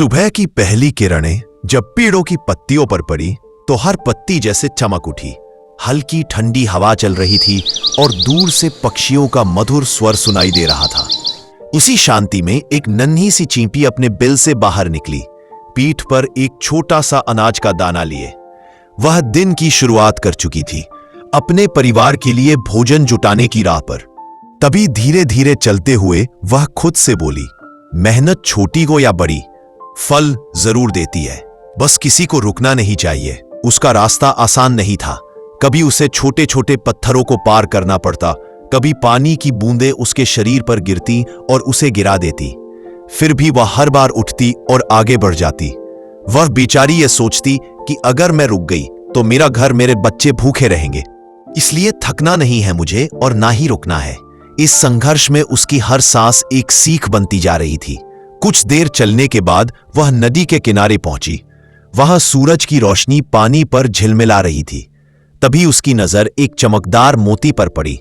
सुबह की पहली किरणें जब पेड़ों की पत्तियों पर पड़ी तो हर पत्ती जैसे चमक उठी। हल्की ठंडी हवा चल रही थी और दूर से पक्षियों का मधुर स्वर सुनाई दे रहा था। इसी शांति में एक नन्ही सी चींटी अपने बिल से बाहर निकली, पीठ पर एक छोटा सा अनाज का दाना लिए। वह दिन की शुरुआत कर चुकी थी, अपने परिवार के लिए भोजन जुटाने की राह पर। तभी धीरे धीरे चलते हुए वह खुद से बोली, मेहनत छोटी हो या बड़ी, फल जरूर देती है, बस किसी को रुकना नहीं चाहिए। उसका रास्ता आसान नहीं था। कभी उसे छोटे छोटे पत्थरों को पार करना पड़ता, कभी पानी की बूंदें उसके शरीर पर गिरती और उसे गिरा देती। फिर भी वह हर बार उठती और आगे बढ़ जाती। वह बेचारी ये सोचती कि अगर मैं रुक गई तो मेरा घर, मेरे बच्चे भूखे रहेंगे। इसलिए थकना नहीं है मुझे और ना ही रुकना है। इस संघर्ष में उसकी हर सांस एक सीख बनती जा रही थी। कुछ देर चलने के बाद वह नदी के किनारे पहुंची। वहां सूरज की रोशनी पानी पर झिलमिला रही थी। तभी उसकी नजर एक चमकदार मोती पर पड़ी।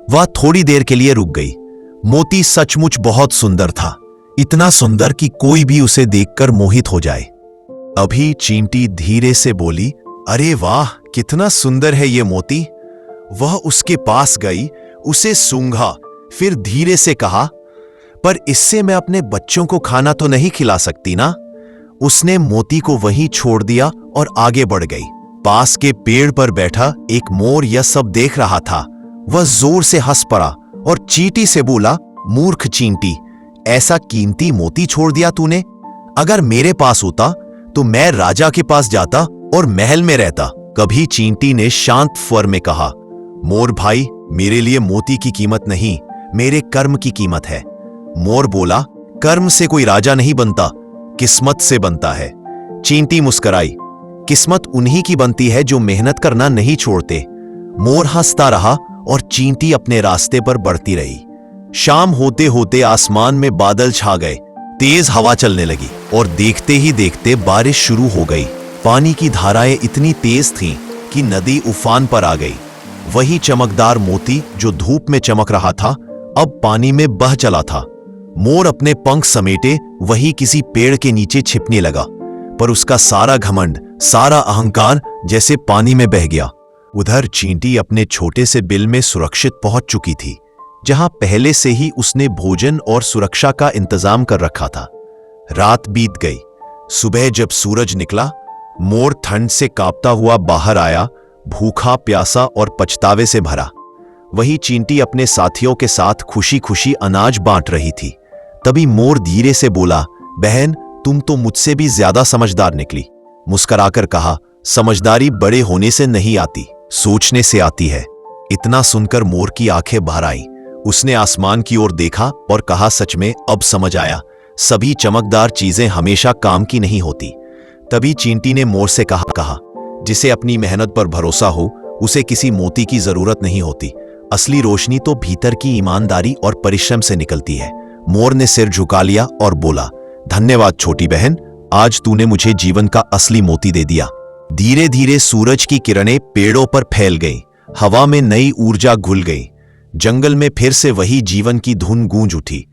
वह थोड़ी देर के लिए रुक गई। मोती सचमुच बहुत सुंदर था, इतना सुंदर कि कोई भी उसे देखकर मोहित हो जाए। अभी चींटी धीरे से बोली, अरे वाह, कितना सुंदर है ये मोती। वह उसके पास गई, उसे सूंघा, फिर धीरे से कहा, पर इससे मैं अपने बच्चों को खाना तो नहीं खिला सकती ना। उसने मोती को वहीं छोड़ दिया और आगे बढ़ गई। पास के पेड़ पर बैठा एक मोर यह सब देख रहा था। वह जोर से हंस पड़ा और चींटी से बोला, मूर्ख चींटी, ऐसा कीमती मोती छोड़ दिया तूने। अगर मेरे पास होता तो मैं राजा के पास जाता और महल में रहता। कभी चींटी ने शांत स्वर में कहा, मोर भाई, मेरे लिए मोती की कीमत नहीं, मेरे कर्म की कीमत है। मोर बोला, कर्म से कोई राजा नहीं बनता, किस्मत से बनता है। चींटी मुस्कुराई, किस्मत उन्हीं की बनती है जो मेहनत करना नहीं छोड़ते। मोर हंसता रहा और चींटी अपने रास्ते पर बढ़ती रही। शाम होते होते आसमान में बादल छा गए, तेज हवा चलने लगी और देखते ही देखते बारिश शुरू हो गई। पानी की धाराएं इतनी तेज थीं कि नदी उफान पर आ गई। वही चमकदार मोती जो धूप में चमक रहा था, अब पानी में बह चला था। मोर अपने पंख समेटे वही किसी पेड़ के नीचे छिपने लगा, पर उसका सारा घमंड, सारा अहंकार जैसे पानी में बह गया। उधर चींटी अपने छोटे से बिल में सुरक्षित पहुंच चुकी थी, जहां पहले से ही उसने भोजन और सुरक्षा का इंतजाम कर रखा था। रात बीत गई। सुबह जब सूरज निकला, मोर ठंड से कांपता हुआ बाहर आया, भूखा, प्यासा और पछतावे से भरा। वही चींटी अपने साथियों के साथ खुशी खुशी अनाज बांट रही थी। तभी मोर धीरे से बोला, बहन, तुम तो मुझसे भी ज्यादा समझदार निकली। मुस्कुराकर कहा, समझदारी बड़े होने से नहीं आती, सोचने से आती है। इतना सुनकर मोर की आंखें बाहर आईं। उसने आसमान की ओर देखा और कहा, सच में अब समझ आया, सभी चमकदार चीजें हमेशा काम की नहीं होती। तभी चींटी ने मोर से कहा, जिसे अपनी मेहनत पर भरोसा हो, उसे किसी मोती की जरूरत नहीं होती। असली रोशनी तो भीतर की ईमानदारी और परिश्रम से निकलती है। मोर ने सिर झुका लिया और बोला, धन्यवाद छोटी बहन, आज तूने मुझे जीवन का असली मोती दे दिया। धीरे धीरे सूरज की किरणें पेड़ों पर फैल गईं, हवा में नई ऊर्जा घुल गई। जंगल में फिर से वही जीवन की धुन गूंज उठी।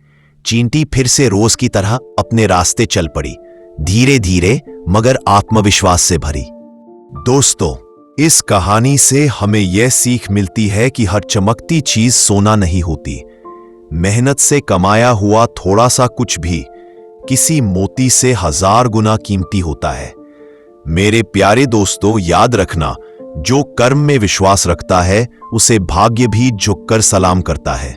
चींटी फिर से रोज की तरह अपने रास्ते चल पड़ी, धीरे धीरे मगर आत्मविश्वास से भरी। दोस्तों, इस कहानी से हमें यह सीख मिलती है कि हर चमकती चीज सोना नहीं होती। मेहनत से कमाया हुआ थोड़ा सा कुछ भी किसी मोती से 1000 गुना कीमती होता है। मेरे प्यारे दोस्तों, याद रखना, जो कर्म में विश्वास रखता है उसे भाग्य भी झुककर सलाम करता है।